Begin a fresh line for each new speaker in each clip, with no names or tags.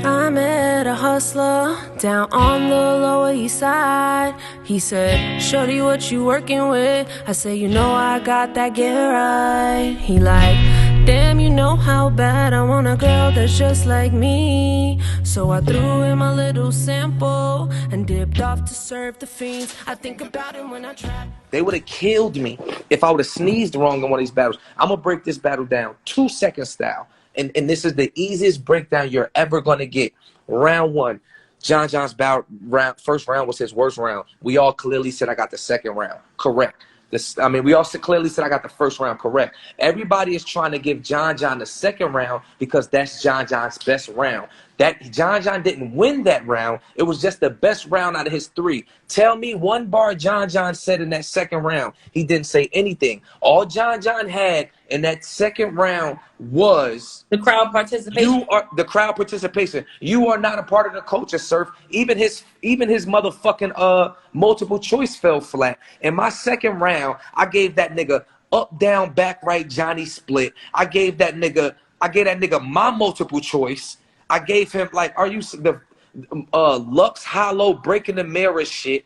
I met a hustler down on the Lower East Side. He said, "Shorty, what you working with?" I said, "You know I got that get right." He like, "Damn, you know how bad I want a girl that's just like me." So I threw him a little sample and dipped off to serve the fiends. I think about him when I try.
They would have killed me if I would have sneezed wrong in one of these battles. I'm going to break this battle down 2-second style. And this is the easiest breakdown you're ever going to get. Round one, John John's first round was his worst round. We all clearly said I got the second round. Correct. We all clearly said I got the first round. Correct. Everybody is trying to give John John the second round because that's John John's best round. That John John didn't win that round. It was just the best round out of his three. Tell me one bar John John said in that second round. He didn't say anything. All John John had in that second round was
the crowd participation.
The crowd participation. You are not a part of the culture, Surf. Even his motherfucking multiple choice fell flat. In my second round, I gave that nigga up, down, back, right, Johnny split. I gave that nigga my multiple choice. I gave him the Lux Hollow breaking the mirror shit.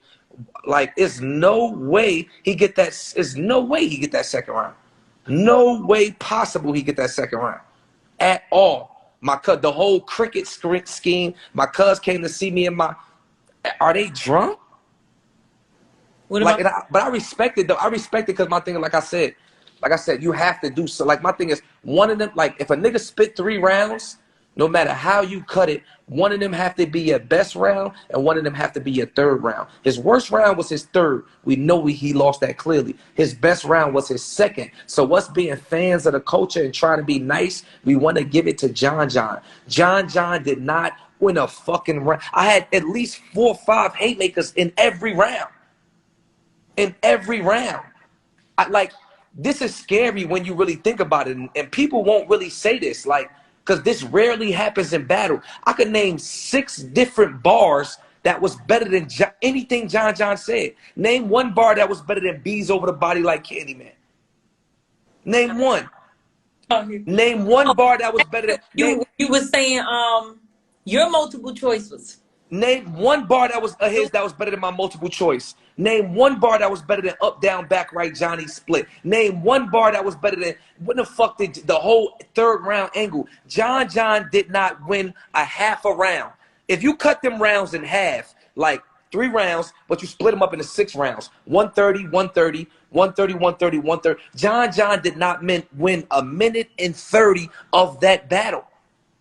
Like, it's no way he get that. It's no way he get that second round. No way possible he get that second round at all. The whole cricket scheme. My cuz came to see me in my. Are they drunk? But I respect it though. I respect it because my thing, like I said, you have to do so. Like, my thing is, one of them, like, if a nigga spit 3 rounds. No matter how you cut it, one of them have to be your best round and one of them have to be your third round. His worst round was his third. We know he lost that clearly. His best round was his second. So us being fans of the culture and trying to be nice, we want to give it to John John. John John did not win a fucking round. I had at least 4 or 5 haymakers in every round. In every round. This is scary when you really think about it. And people won't really say this. Because this rarely happens in battle. I could name 6 different bars that was better than anything John John said. Name one bar that was better than bees over the body like Candyman. Name one. Name one bar that was better than...
You were saying your multiple choice was...
Name one bar that was his that was better than my multiple choice. Name one bar that was better than up, down, back, right, Johnny split. Name one bar that was better than what the fuck did the whole third round angle. John John did not win a half a round. If you cut them rounds in half, like 3 rounds, but you split them up into 6 rounds, 130, 130, 130, 130, 130. John John did not win a minute and 30 of that battle.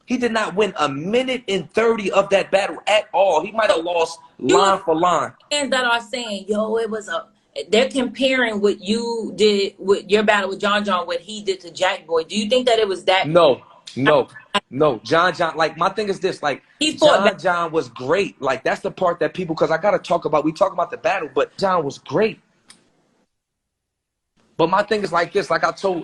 He did not win a minute and 30 of that battle at all. He might have lost line for line.
And that are saying, yo, they're comparing what you did with your battle with John John, what he did to Jack Boy. Do you think that it was that?
No. John John, my thing is this, John John was great. That's the part that people, because I got to talk about, we talk about the battle, but John was great. But my thing is like this, like I told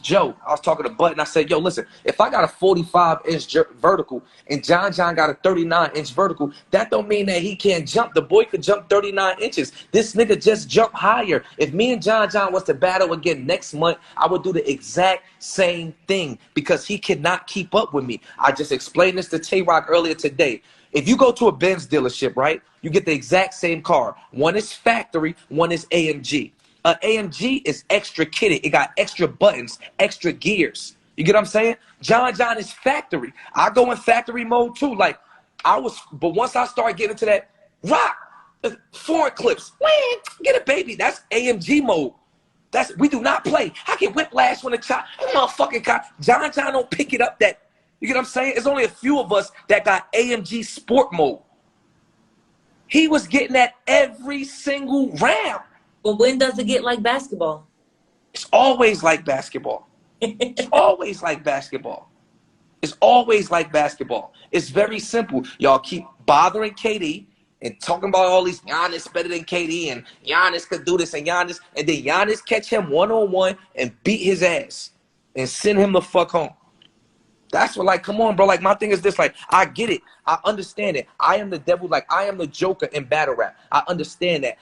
Joe, I was talking to Bud and I said, yo, listen, if I got a 45-inch vertical and John John got a 39-inch vertical, that don't mean that he can't jump. The boy could jump 39 inches. This nigga just jumped higher. If me and John John was to battle again next month, I would do the exact same thing because he cannot keep up with me. I just explained this to Tay-Rock earlier today. If you go to a Benz dealership, right, you get the exact same car. One is factory, one is AMG. AMG is extra kitted. It got extra buttons, extra gears. You get what I'm saying? John John is factory. I go in factory mode too. But once I start getting to that rock, foreign clips, get a baby. That's AMG mode. We do not play. I get whiplash when the motherfucking car. John John don't pick it up that. You get what I'm saying? It's only a few of us that got AMG sport mode. He was getting that every single round.
But when does it get like basketball?
It's always like basketball. It's always like basketball. It's always like basketball. It's very simple. Y'all keep bothering KD and talking about all these Giannis better than KD and Giannis could do this and Giannis. And then Giannis catch him one-on-one and beat his ass and send him the fuck home. That's what, come on, bro. My thing is this, I get it. I understand it. I am the devil. I am the Joker in battle rap. I understand that.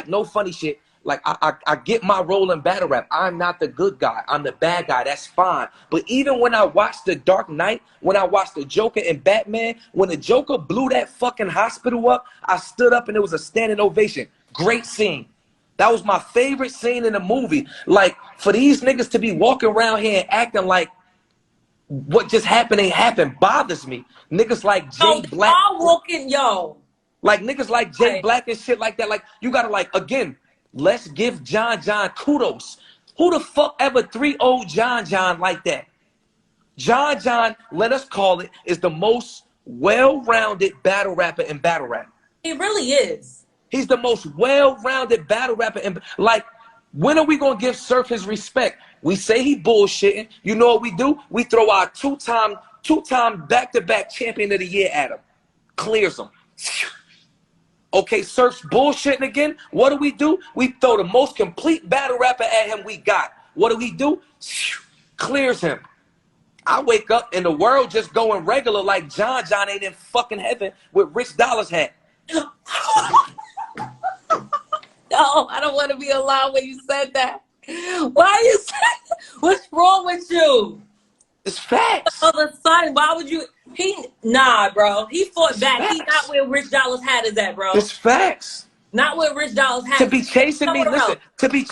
No funny shit. Like, I get my role in battle rap. I'm not the good guy. I'm the bad guy. That's fine. But even when I watched The Dark Knight, when I watched the Joker and Batman, when the Joker blew that fucking hospital up, I stood up and it was a standing ovation. Great scene. That was my favorite scene in the movie. Like, for these niggas to be walking around here and acting like what just happened ain't happened bothers me. Niggas like Jay Blac. Like, niggas like Jay Blac and shit like that. Like, you gotta, like, again, let's give John kudos. Who the fuck ever 3-0 John like that? John, let us call it, is the most well-rounded battle rapper in battle rap.
He really is. He's
the most well-rounded battle rapper. And like, when are we gonna give Surf his respect? We say he bullshitting. You know what we do? We throw our two-time back-to-back champion of the year at him. Clears him. Okay, Surf's bullshitting again. What do? We throw the most complete battle rapper at him we got. What do? Clears him. I wake up and the world just going regular like John ain't in fucking heaven with Rich Dollars hat.
No, I don't want to be alive when you said that. Why you saying that? What's wrong with you?
It's facts.
Oh, the son, why would you? Nah, bro. He fought back. Facts. He not where Rich Dollars hat is at, bro.
It's facts.
Not where Rich Dollars hat.
To be chasing me, listen. To be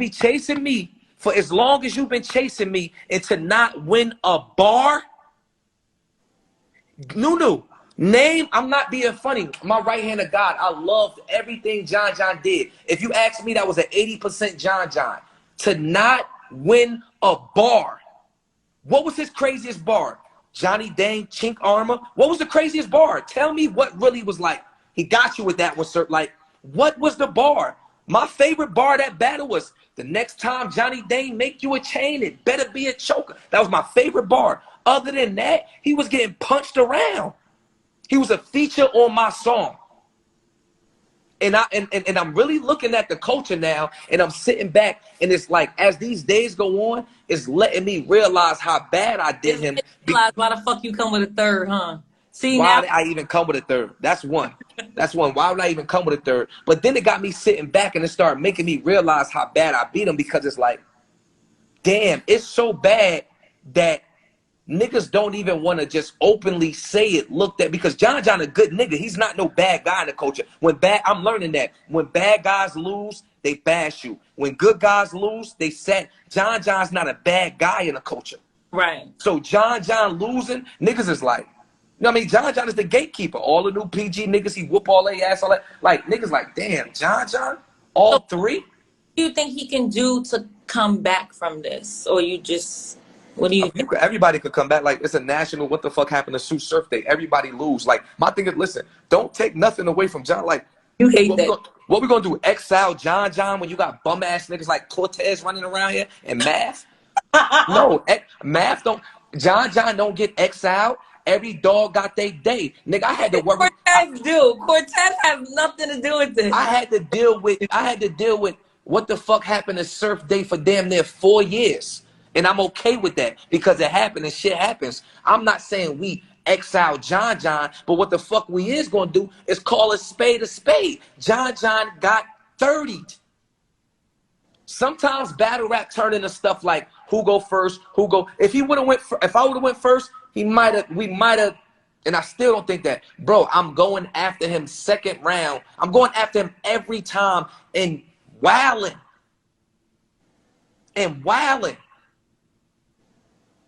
chasing me for as long as you've been chasing me, and to not win a bar. Nunu, name. I'm not being funny. My right hand of God. I loved everything John did. If you ask me, that was an 80% John. To not win a bar. What was his craziest bar? Johnny Dang, Chink Armor. What was the craziest bar? Tell me what really was like. He got you with that one, sir. Like, what was the bar? My favorite bar of that battle was, the next time Johnny Dang make you a chain, it better be a choker. That was my favorite bar. Other than that, he was getting punched around. He was a feature on my song. And I'm really looking at the culture now, and I'm sitting back, and it's like, as these days go on, it's letting me realize how bad I did him.
Why the fuck you come with a third, huh? See,
why did I even come with a third? That's one. Why would I even come with a third? But then it got me sitting back, and it started making me realize how bad I beat him, because it's like, damn, it's so bad that niggas don't even want to just openly say it, looked at, because John a good nigga. He's not no bad guy in the culture. I'm learning that. When bad guys lose, they bash you. When good guys lose, they set. John's not a bad guy in the culture.
Right.
So John losing, niggas is like, you know what I mean? John is the gatekeeper. All the new PG niggas, he whoop all their ass, all that. Like, niggas like, damn, John, all three?
What do you think he can do to come back from this? Or you just... What do you think?
Everybody could come back. Like, it's a national what the fuck happened to Sue Surf Day. Everybody lose. Like, my thing is, listen, don't take nothing away from John. Like,
you hate that.
What we gonna do? Exile John when you got bum ass niggas like Cortez running around here and Math? No, Math don't. John don't get exiled. Every dog got their day. Nigga, I had to worry.
Cortez has nothing to do with this.
I had to deal with what the fuck happened to Surf Day for damn near 4 years. And I'm okay with that, because it happened and shit happens. I'm not saying we exile John, but what the fuck we is going to do is call a spade a spade. John got 30'd. Sometimes battle rap turned into stuff like who go first, who go. If I would have went first, we might have, and I still don't think that. Bro, I'm going after him second round. I'm going after him every time and wilding.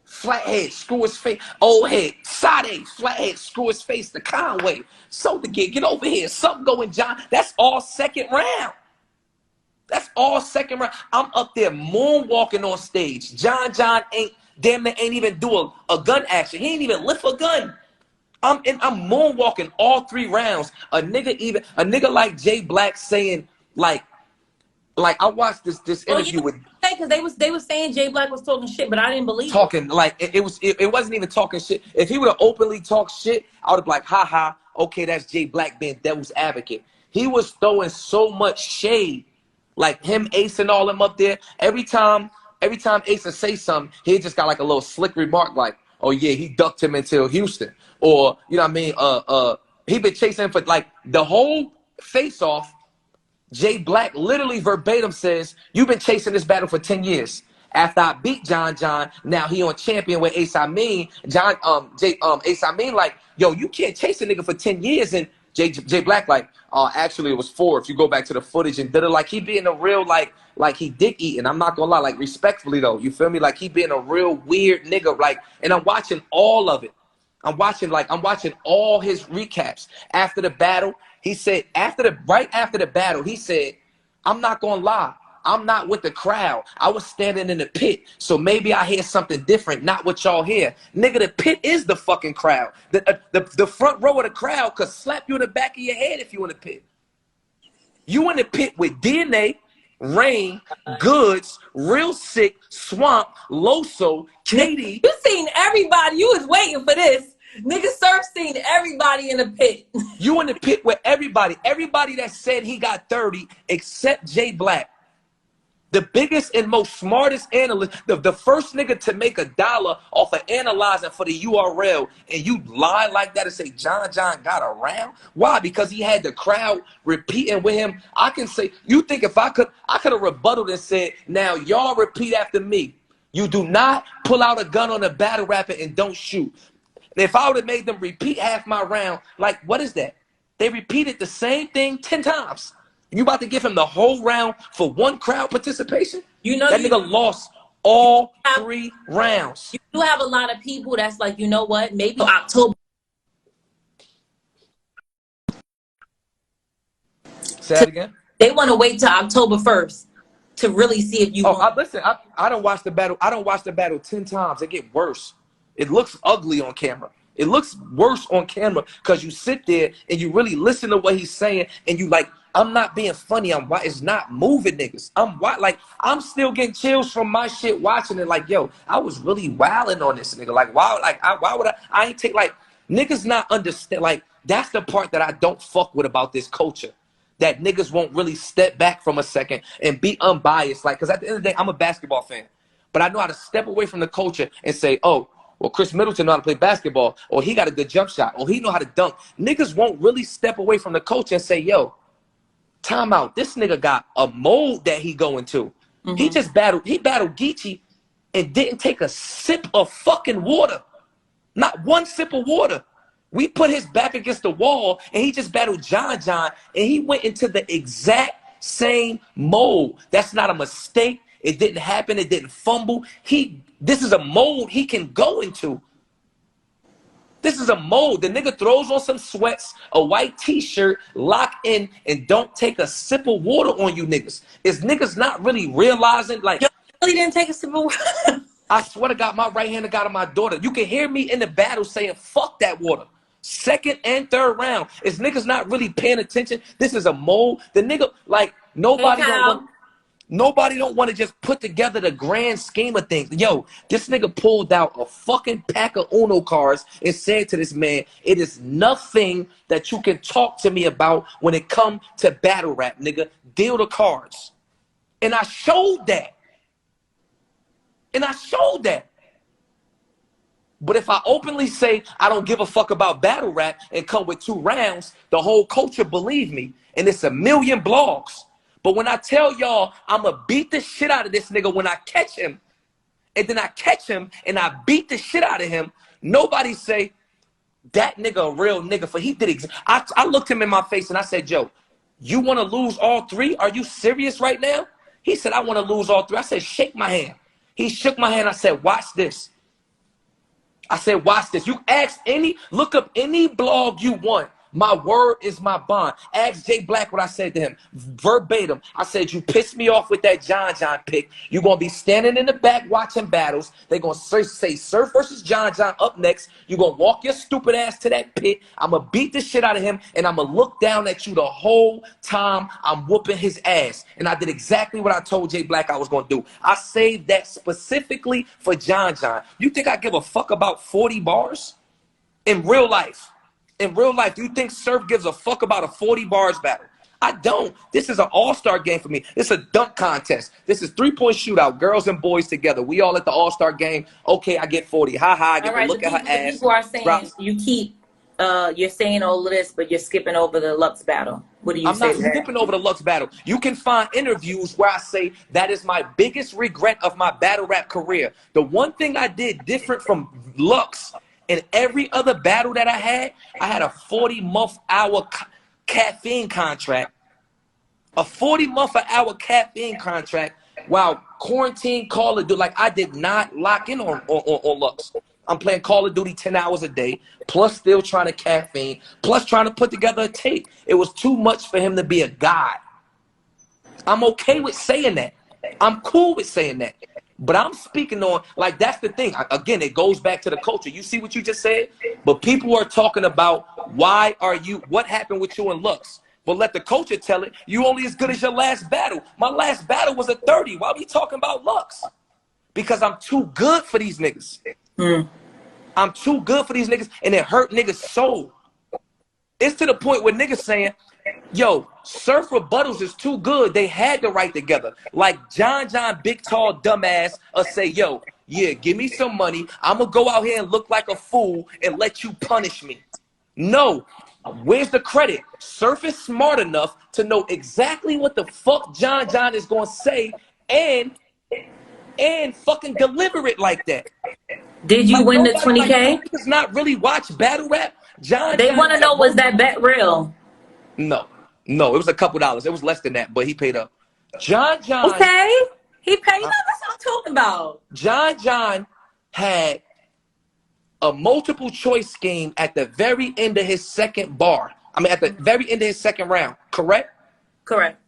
Flathead, screw his face. Old head, Sade, flathead, screw his face. The Conway. So the get over here. Something going, John. That's all second round. I'm up there moonwalking on stage. John ain't even do a gun action. He ain't even lift a gun. I'm moonwalking all 3 rounds. A nigga like Jay Blac saying like I watched this interview with.
Because they was saying Jay Blac was talking shit, but I didn't believe
talking like it wasn't even talking shit. If he would have openly talked shit, I would have been like, haha, okay, that's Jay Blac being devil's advocate. He was throwing so much shade, like him, Ace, and all them up there. Every time Ace would say something, he just got like a little slick remark, like, oh yeah, he ducked him until Houston, or you know what I mean? He been chasing him for like the whole face off. Jay Blac literally verbatim says, you've been chasing this battle for 10 years. After I beat John, now he on champion with Ace Amin. Ace Amin like, yo, you can't chase a nigga for 10 years. And Jay Blac like, actually it was 4 if you go back to the footage, and did it like he being a real like he dick eating. I'm not gonna lie, like respectfully though, you feel me? Like he being a real weird nigga, like, and I'm watching all of it. I'm watching all his recaps after the battle. He said right after the battle, he said, I'm not gonna lie, I'm not with the crowd. I was standing in the pit, so maybe I hear something different, not what y'all hear. Nigga, the pit is the fucking crowd. The front row of the crowd could slap you in the back of your head if you in the pit. You in the pit with DNA, Rain, Goods, Real Sick, Swamp, Loso, Katie.
You seen everybody. You was waiting for this. Nigga Surf seen everybody in the pit.
You in the pit with everybody. Everybody that said he got 30 except Jay Blac. The biggest and most smartest analyst, the first nigga to make $1 off of analyzing for the URL, and you lie like that and say John got around? Why? Because he had the crowd repeating with him. I can say, you think if I could have rebutted and said, now y'all repeat after me. You do not pull out a gun on a battle rapper and don't shoot. And if I would have made them repeat half my round, like, what is that? They repeated the same thing 10 times. You about to give him the whole round for one crowd participation?
You know
that nigga lost all 3 rounds.
You do have a lot of people that's like, you know what? Maybe October.
Say that again?
They want to wait till October 1st to really see if you
listen, I don't watch the battle. I don't watch the battle 10 times. It get worse. It looks ugly on camera. It looks worse on camera because you sit there and you really listen to what he's saying and you like, I'm not being funny. It's not moving, niggas. I'm still getting chills from my shit watching it. Like, yo, I was really wilding on this nigga. Like, why would I ain't take, like, niggas not understand. Like, that's the part that I don't fuck with about this culture. That niggas won't really step back from a second and be unbiased. Like, because at the end of the day, I'm a basketball fan. But I know how to step away from the culture and say, oh, well, Chris Middleton know how to play basketball, or he got a good jump shot, or he know how to dunk. Niggas won't really step away from the culture and say, yo, time out. This nigga got a mold that he going to. Mm-hmm. He battled Geechee and didn't take a sip of fucking water. Not one sip of water. We put his back against the wall and he just battled John and he went into the exact same mold. That's not a mistake. It didn't happen. It didn't fumble. This is a mold he can go into. This is a mold. The nigga throws on some sweats, a white t-shirt, lock in, and don't take a sip of water on you niggas. Is niggas not really realizing, like...
You really didn't take a sip of water?
I swear to God, my right hand got on my daughter. You can hear me in the battle saying, fuck that water. Second and third round. Is niggas not really paying attention? This is a mold. The nigga, like, nobody don't want to just put together the grand scheme of things. Yo, this nigga pulled out a fucking pack of Uno cards and said to this man, it is nothing that you can talk to me about when it come to battle rap, nigga. Deal the cards. And I showed that. But if I openly say I don't give a fuck about battle rap and come with 2 rounds, the whole culture believe me. And it's a million blogs. But when I tell y'all I'm going to beat the shit out of this nigga when I catch him, and then I catch him and I beat the shit out of him, nobody say, that nigga a real nigga. For he did I looked him in my face and I said, Joe, you want to lose all 3? Are you serious right now? He said, I want to lose all 3. I said, shake my hand. He shook my hand. I said, watch this. You look up any blog you want. My word is my bond. Ask Jay Blac what I said to him. Verbatim. I said, you pissed me off with that John pick. You're going to be standing in the back watching battles. They're going to say Surf versus John up next. You're going to walk your stupid ass to that pit. I'm going to beat the shit out of him, and I'm going to look down at you the whole time I'm whooping his ass. And I did exactly what I told Jay Blac I was going to do. I saved that specifically for John. You think I give a fuck about 40 bars? In real life, do you think Surf gives a fuck about a 40 bars battle? I don't. This is an all-star game for me. This is a dunk contest. This is 3-point shootout, girls and boys together. We all at the all-star game. Okay, I get 40. Ha ha. I get to look at her ass.
People are saying you keep you're saying all of this, but you're skipping over the Lux battle. What do you
I'm
say
not
to that?
skipping over the Lux battle. You can find interviews where I say that is my biggest regret of my battle rap career. The one thing I did different from Lux and every other battle that I had a 40-month-hour caffeine contract. A 40-month-hour caffeine contract while quarantine Call of Duty. Like, I did not lock in on Lux. I'm playing Call of Duty 10 hours a day, plus still trying to caffeine, plus trying to put together a tape. It was too much for him to be a god. I'm okay with saying that. I'm cool with saying that. But I'm speaking on, like, that's the thing. Again, it goes back to the culture. You see what you just said? But people are talking about what happened with you and Lux? But let the culture tell it. You only as good as your last battle. My last battle was a 30. Why are we talking about Lux? Because I'm too good for these niggas. I'm too good for these niggas, and it hurt niggas' soul. It's to the point where niggas saying, yo, Surf rebuttals is too good. They had to write together. Like John, big, tall, dumbass, say, yo, yeah, give me some money. I'm going to go out here and look like a fool and let you punish me. No. Where's the credit? Surf is smart enough to know exactly what the fuck John is going to say and fucking deliver it like that.
Did you win the 20K?
Does not really watch battle rap.
They want to know, was that bet real?
No, it was a couple dollars. It was less than that, but he paid up. John.
Okay, he paid up. That's what I'm talking about.
John had a multiple choice scheme at the very end of his second bar. I mean, at the very end of his second round. Correct?
Correct.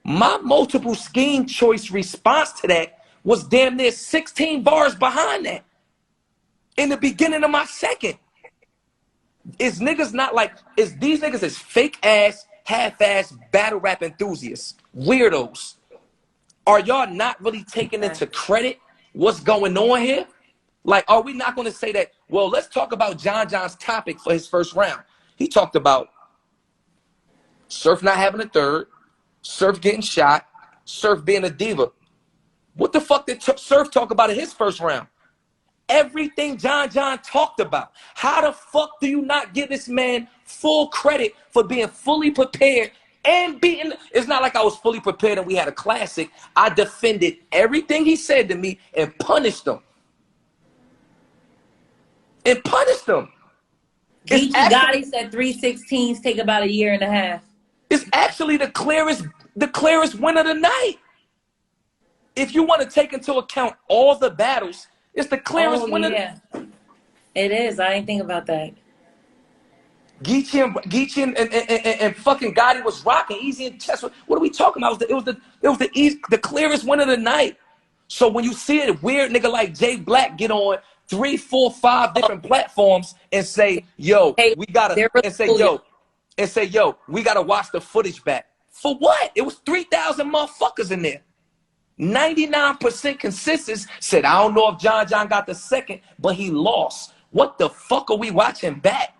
My
multiple scheme choice response to that was damn near 16 bars behind that. In the beginning of my second. These niggas is fake ass, half-ass battle rap enthusiasts. Weirdos. Are y'all not really taking into credit what's going on here? Like, are we not going to say that, well, let's talk about John's topic for his first round. He talked about Surf not having a third, Surf getting shot, Surf being a diva. What the fuck did Surf talk about in his first round? Everything John talked about. How the fuck do you not give this man full credit for being fully prepared and beating? It's not like I was fully prepared and we had a classic. I defended everything he said to me and punished him.
Geechee Gotti said 316s take about a year and a half.
It's actually the clearest win of the night. If you want to take into account all the battles, it's the clearest win of the night.
It is. I didn't think about that.
Geechee and fucking Gotti was rocking easy and chest. What are we talking about? It was the clearest win of the night. So when you see a weird nigga like Jay Blac get on 3, 4, 5 different platforms and say, yo, we gotta, we gotta watch the footage back. For what? It was 3,000 motherfuckers in there. 99% consensus said, I don't know if John got the second, but he lost. What the fuck are we watching back?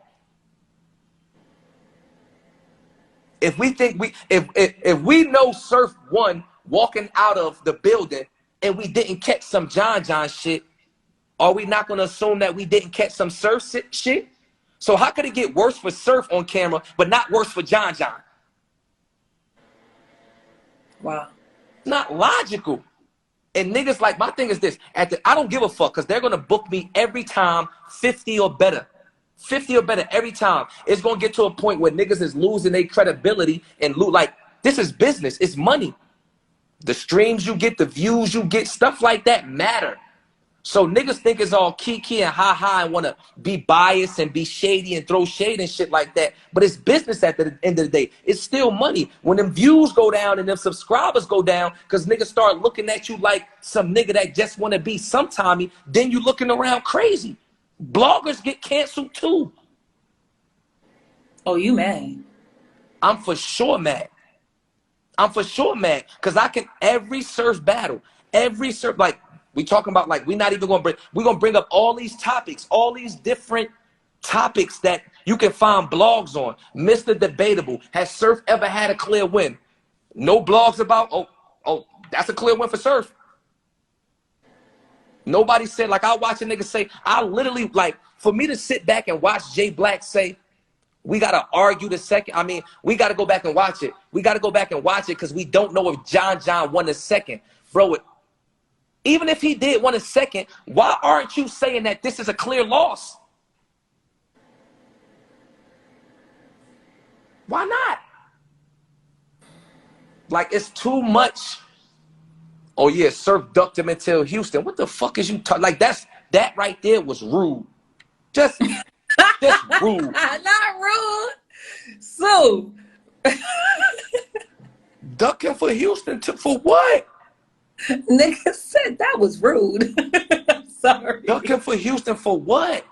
If we think if we know Surf won walking out of the building and we didn't catch some John shit, are we not going to assume that we didn't catch some Surf shit? So how could it get worse for Surf on camera, but not worse for John?
Wow.
Not logical. And niggas, like, my thing is this. I don't give a fuck because they're going to book me every time 50 or better. 50 or better every time. It's going to get to a point where niggas is losing their credibility and like, this is business. It's money. The streams you get, the views you get, stuff like that matter. So niggas think it's all kiki and ha-ha and want to be biased and be shady and throw shade and shit like that. But it's business at the end of the day. It's still money. When them views go down and them subscribers go down because niggas start looking at you like some nigga that just want to be some Tommy, then you looking around crazy. Bloggers get canceled too.
Oh, you mad?
I'm for sure mad. Because I can, every Surf battle, like, we talking about, like, we're gonna bring up all these topics, all these different topics that you can find blogs on. Mr. Debatable, has Surf ever had a clear win? No blogs about, oh, that's a clear win for Surf. Nobody said, like, I watch a nigga say, I literally, like, for me to sit back and watch Jay Blac say, We got to argue the second. I mean, we got to go back and watch it. We got to go back and watch it because we don't know if John won the second. Bro, even if he did win a second, why aren't you saying that this is a clear loss? Why not? Like, it's too much. Oh, yeah, Surf ducked him until Houston. What the fuck is you talking? Like, that right there was rude. Just rude.
Not rude. So.
Ducking for Houston for what?
Nigga said that was rude. Sorry.
Ducking for Houston for what?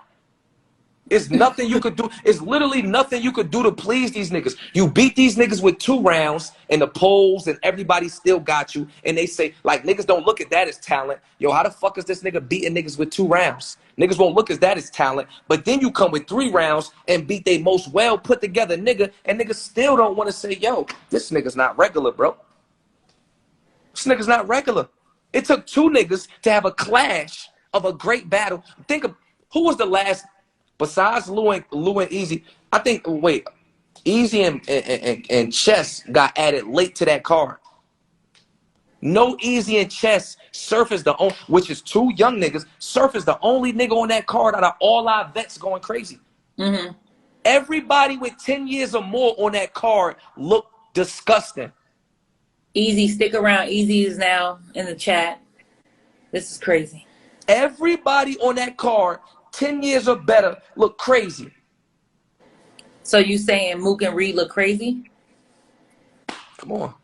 It's nothing you could do. It's literally nothing you could do to please these niggas. You beat these niggas with 2 rounds and the polls and everybody still got you. And they say, like, niggas don't look at that as talent. Yo, how the fuck is this nigga beating niggas with 2 rounds? Niggas won't look at that as talent. But then you come with 3 rounds and beat they most well put together nigga. And niggas still don't want to say, yo, this nigga's not regular, bro. This nigga's not regular. It took 2 niggas to have a clash of a great battle. Think of who was the last... Besides Lou and Easy, I think, wait, Easy and Chess got added late to that card. No Easy and Chess. Surf is the only, which is 2 young niggas. Surf is the only nigga on that card out of all our vets going crazy. Mm-hmm. Everybody with 10 years or more on that card look disgusting.
Easy, stick around. Easy is now in the chat. This is crazy.
Everybody on that card 10 years or better look crazy.
So you saying Mook and Reed look crazy?
Come on.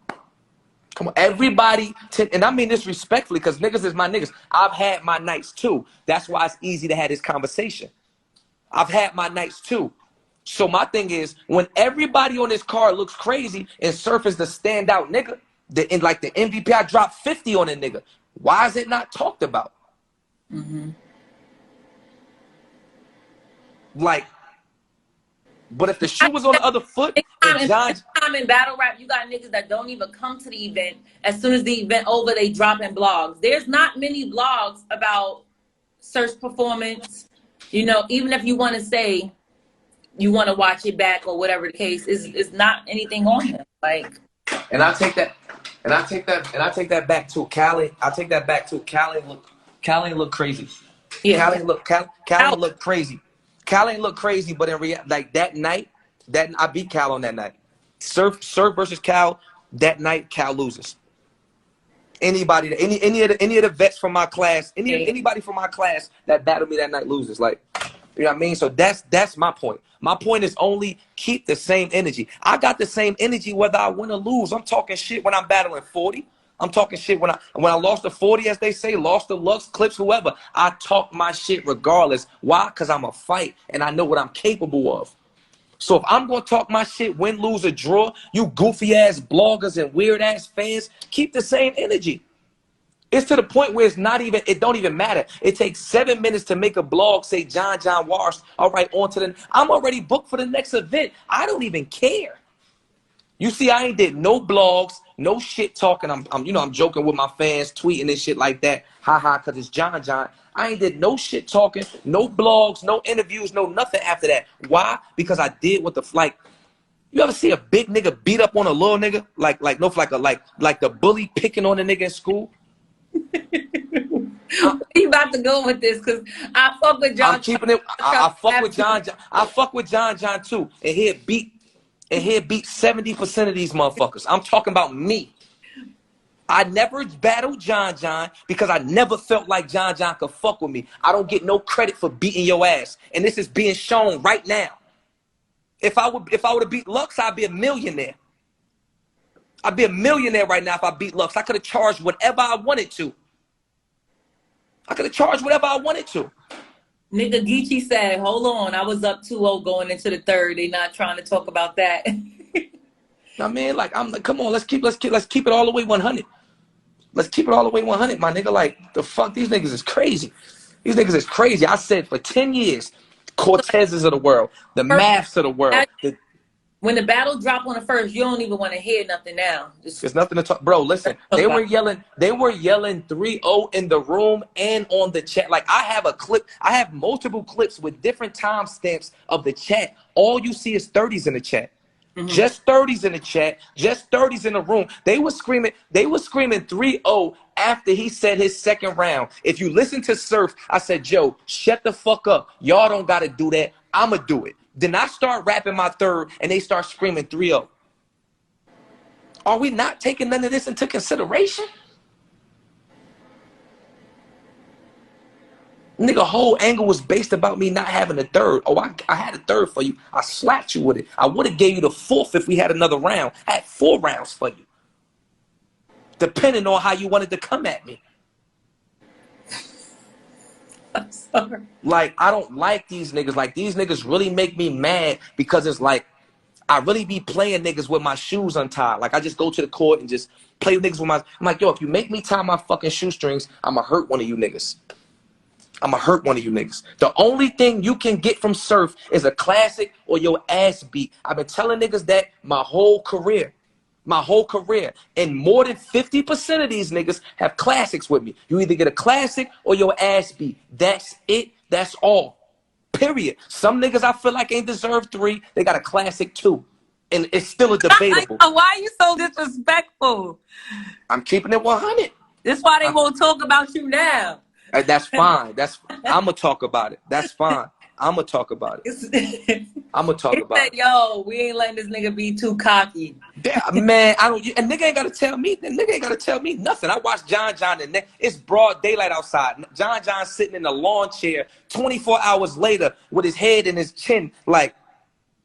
Come on. Everybody, and I mean this respectfully because niggas is my niggas. I've had my nights too. That's why it's easy to have this conversation. I've had my nights too. So my thing is, when everybody on this card looks crazy and Surf is the standout nigga, like the MVP, I dropped 50 on a nigga. Why is it not talked about? Mm-hmm. Like, but if the shoe was on the other foot, and John...
in battle rap, you got niggas that don't even come to the event. As soon as the event over, they drop in blogs. There's not many blogs about Surf's performance. You know, even if you want to say you want to watch it back or whatever the case is, not anything on him. Like,
and I take that back to Cali. I take that back to Cali. Look crazy. Yeah, Cali look crazy. Cal ain't look crazy, but in reality, like that night, I beat Cal on that night. Surf versus Cal, that night Cal loses. Anybody, any of the vets from my class, anybody from my class that battled me that night loses. Like, you know what I mean? So that's my point. My point is only keep the same energy. I got the same energy whether I win or lose. I'm talking shit when I'm battling 40. I'm talking shit when I lost the 40, as they say, lost the Lux, Clips, whoever. I talk my shit regardless. Why? Because I'm a fight, and I know what I'm capable of. So if I'm going to talk my shit, win, lose, or draw, you goofy-ass bloggers and weird-ass fans, keep the same energy. It's to the point where it don't even matter. It takes 7 minutes to make a blog, say John washed. All right, on to I'm already booked for the next event. I don't even care. You see, I ain't did no blogs, no shit talking. I'm joking with my fans, tweeting and shit like that. Ha, because it's John. I ain't did no shit talking, no blogs, no interviews, no nothing after that. Why? Because I did what you ever see a big nigga beat up on a little nigga? Like the bully picking on a nigga in school?
You about to go with this because I fuck with John.
I'm keeping it. I fuck with John. I fuck with John too. And he'll beat 70% of these motherfuckers. I'm talking about me. I never battled John because I never felt like John could fuck with me. I don't get no credit for beating your ass. And this is being shown right now. If I would have beat Lux, I'd be a millionaire. I'd be a millionaire right now if I beat Lux. I could have charged whatever I wanted to.
Nigga Geechee said, hold on, I was up 2-0 going into the third. They not trying to talk about that.
I mean, like, come on, let's keep it all the way 100. Let's keep it all the way 100, my nigga. Like, the fuck, these niggas is crazy. I said for 10 years, Cortezes of the world, the Maths of the world.
When the battle drop on the first, you don't even want to hear nothing now.
There's nothing to talk. Bro, listen, they were yelling 3-0 in the room and on the chat. Like, I have a clip. I have multiple clips with different timestamps of the chat. All you see is 30s in the chat. Just 30s in the chat. Just 30s in the room. They were screaming 3-0 after he said his second round. If you listen to Surf, I said, Joe, shut the fuck up. Y'all don't got to do that. I'ma do it. Then I start rapping my third, and they start screaming 3-0. Are we not taking none of this into consideration? Nigga, whole angle was based about me not having a third. Oh, I had a third for you. I slapped you with it. I would have gave you the fourth if we had another round. I had 4 rounds for you. Depending on how you wanted to come at me.
I'm sorry.
Like, I don't like these niggas. Like, these niggas really make me mad because it's like, I really be playing niggas with my shoes untied. Like, I just go to the court and just play with niggas with my... I'm like, yo, if you make me tie my fucking shoestrings, I'ma hurt one of you niggas. I'ma hurt one of you niggas. The only thing you can get from Surf is a classic or your ass beat. I've been telling niggas that my whole career. My whole career. And more than 50% of these niggas have classics with me. You either get a classic or your ass beat. That's it. That's all. Period. Some niggas I feel like ain't deserved 3. They got a classic 2. And it's still a debatable.
Why are you so disrespectful?
I'm keeping it 100.
That's why they won't talk about you now.
That's fine. I'ma talk about it. That's fine. I'ma talk about it. I'ma talk about it.
Yo, we ain't letting this nigga be too cocky.
Man, a nigga ain't gotta tell me. The nigga ain't gotta tell me nothing. I watched John and it's broad daylight outside. John sitting in the lawn chair 24 hours later with his head in his chin. Like,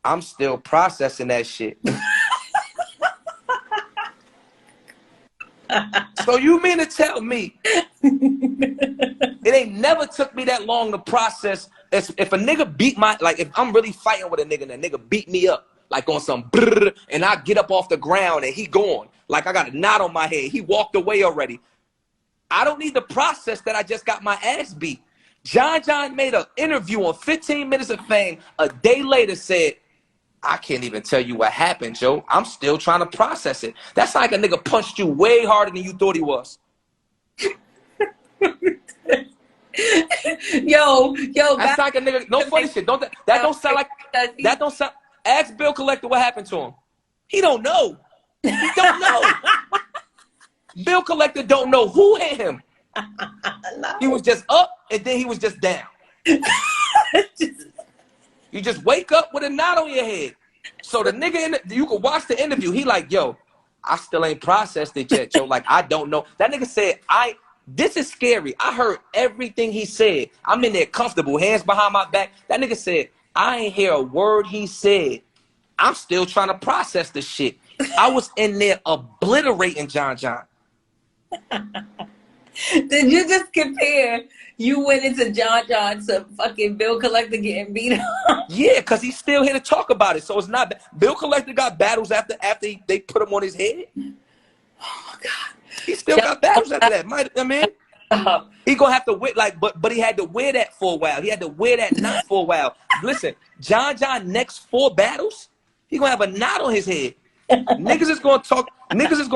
I'm still processing that shit. So you mean to tell me it ain't never took me that long to process? If a nigga beat my, like, if I'm really fighting with a nigga and a nigga beat me up, like on some brrr, and I get up off the ground and he gone, like I got a knot on my head, he walked away already. I don't need to process that I just got my ass beat. John made an interview on 15 Minutes of Fame. A day later said, I can't even tell you what happened, Joe. I'm still trying to process it. That's like a nigga punched you way harder than you thought he was.
Yo,
that's like a nigga. No funny shit. That don't sound like that. Don't sound. Ask Bill Collector what happened to him. He don't know. He don't know. Bill Collector don't know who hit him. No. He was just up and then he was just down. You just wake up with a knot on your head. So the nigga, you can watch the interview. He like, yo, I still ain't processed it yet, Joe. Like, I don't know. That nigga said, this is scary. I heard everything he said. I'm in there comfortable, hands behind my back. That nigga said, I ain't hear a word he said. I'm still trying to process the shit. I was in there obliterating John.
Did you just compare you went into John to fucking Bill Collector getting beat up?
Yeah, because he's still here to talk about it. So it's not bad. Bill Collector got battles after they put him on his head.
Oh, my God.
He still got battles after that. I mean, he gonna have to wear, like, but he had to wear that for a while. He had to wear that knot for a while. Listen, John next 4 battles, he gonna have a knot on his head. Niggas is gonna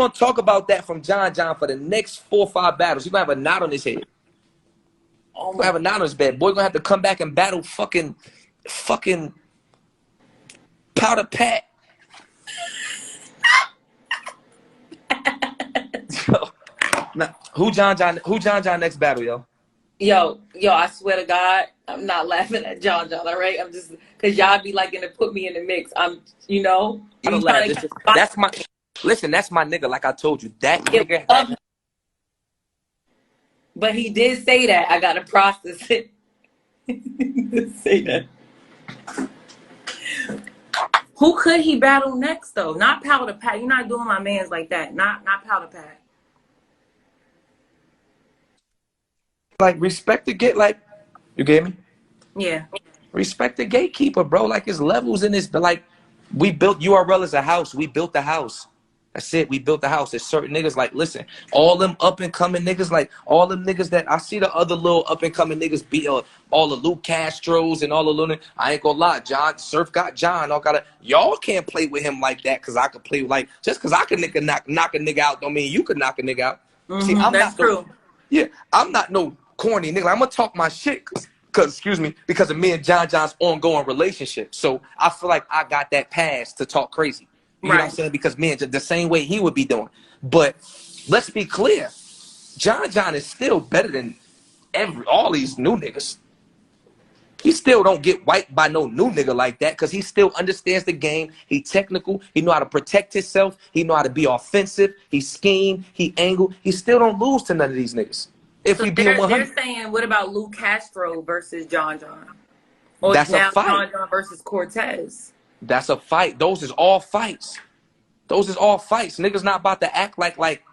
talk about that from John for the next 4 or 5 battles. He gonna have a knot on his head. Oh, gonna have a knot on his bed. Boy gonna have to come back and battle fucking Powder Pat. Now, who John next battle, yo?
Yo, I swear to God, I'm not laughing at John, all right? I'm just, because y'all be liking to put me in the mix. I'm, you know.
I don't laugh. That's my nigga, like I told you. That nigga.
But he did say that. I got to process it. He did say that. Who could he battle next, though? Not Powder Pat. You're not doing my mans like that. Not Powder Pat.
Like, respect the gate. Like, you get me?
Yeah.
Respect the gatekeeper, bro. Like, there's levels in this. Like, we built URL as a house. We built the house. That's it. We built the house. There's certain niggas like, listen, all them up and coming niggas, like all them niggas that I see the other little up and coming niggas be all the Luke Castros and all the little. I ain't gonna lie, John Surf got John. Y'all can't play with him like that because I could play like just because I can knock a nigga out don't mean you could knock a nigga out. See,
That's true.
I'm not no corny nigga. I'm gonna talk my shit because of me and John John's ongoing relationship. So I feel like I got that pass to talk crazy. You know what I'm saying? Because me and the same way he would be doing. But let's be clear. John John is still better than all these new niggas. He still don't get wiped by no new nigga like that because he still understands the game. He technical. He know how to protect himself. He know how to be offensive. He scheme. He angle. He still don't lose to none of these niggas. If we be 100.
They're saying, what about Luke Castro versus John John? Or
that's
now
a fight.
John John versus Cortez.
That's a fight. Those is all fights. Niggas not about to act like.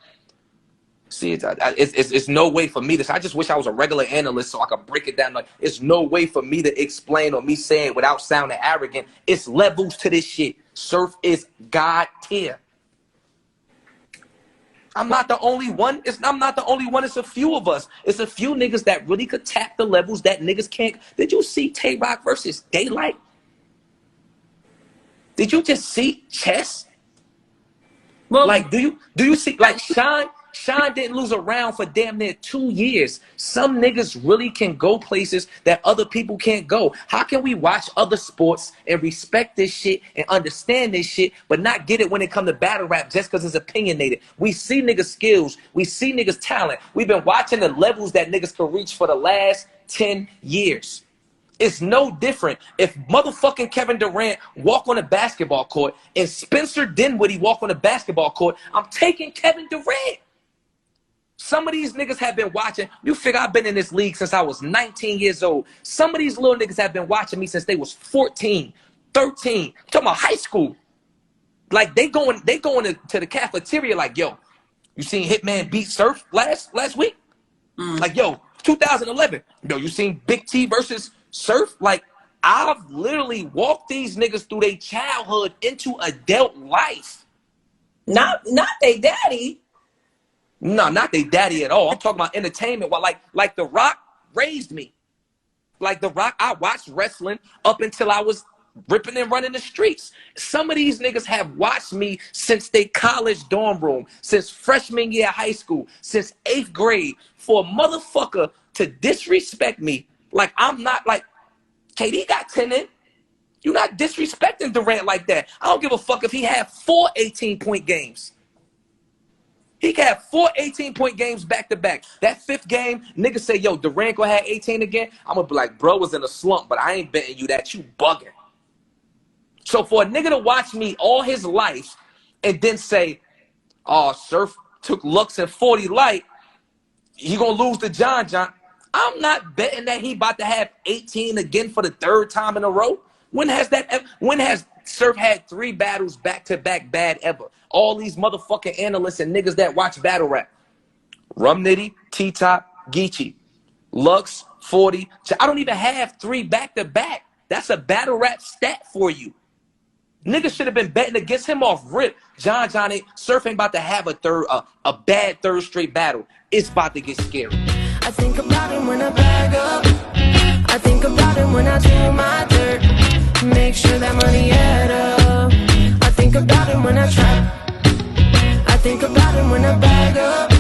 See, it's no way for me to. I just wish I was a regular analyst so I could break it down. Like, it's no way for me to explain or me saying it without sounding arrogant. It's levels to this shit. Surf is God tier. I'm not the only one. I'm not the only one. It's a few of us. It's a few niggas that really could tap the levels that niggas can't. Did you see Tay-Rock versus Daylight? Did you just see chess? Well, like, do you see, like, Sean didn't lose a round for damn near 2 years. Some niggas really can go places that other people can't go. How can we watch other sports and respect this shit and understand this shit, but not get it when it comes to battle rap just because it's opinionated? We see niggas' skills. We see niggas' talent. We've been watching the levels that niggas can reach for the last 10 years. It's no different if motherfucking Kevin Durant walk on a basketball court and Spencer Dinwiddie walk on a basketball court. I'm taking Kevin Durant. Some of these niggas have been watching. You figure I've been in this league since I was 19 years old. Some of these little niggas have been watching me since they was 14, 13. I'm talking about high school. Like they going to the cafeteria like, yo, you seen Hitman beat Surf last week? Like, yo, 2011. Yo, you seen Big T versus Surf? Like, I've literally walked these niggas through their childhood into adult life.
Not they daddy.
No, not they daddy at all. I'm talking about entertainment. While like The Rock raised me. Like The Rock, I watched wrestling up until I was ripping and running the streets. Some of these niggas have watched me since they college dorm room, since freshman year of high school, since 8th grade. For a motherfucker to disrespect me, like I'm not like, KD got 10 in. You're not disrespecting Durant like that. I don't give a fuck if he had 4 18-point games. He can have 4 18-point games back to back. That 5th game, niggas say, yo, Durant gonna have 18 again. I'm gonna be like, bro was in a slump, but I ain't betting you that. You bugging. So for a nigga to watch me all his life and then say, oh, Surf took Lux and 40 light, he gonna lose to John John. I'm not betting that he about to have 18 again for the 3rd time in a row. When has Surf had 3 battles back-to-back bad ever? All these motherfucking analysts and niggas that watch battle rap. Rum Nitty, T-Top, Geechee, Lux, 40. I don't even have 3 back-to-back. That's a battle rap stat for you. Niggas should have been betting against him off rip. John Surf ain't about to have a bad 3rd straight battle. It's about to get scary.
I think about him when I bag up. I think about him when I do my dirt. Make sure that money add up. I think about him when I trap. I think about him when I bag up.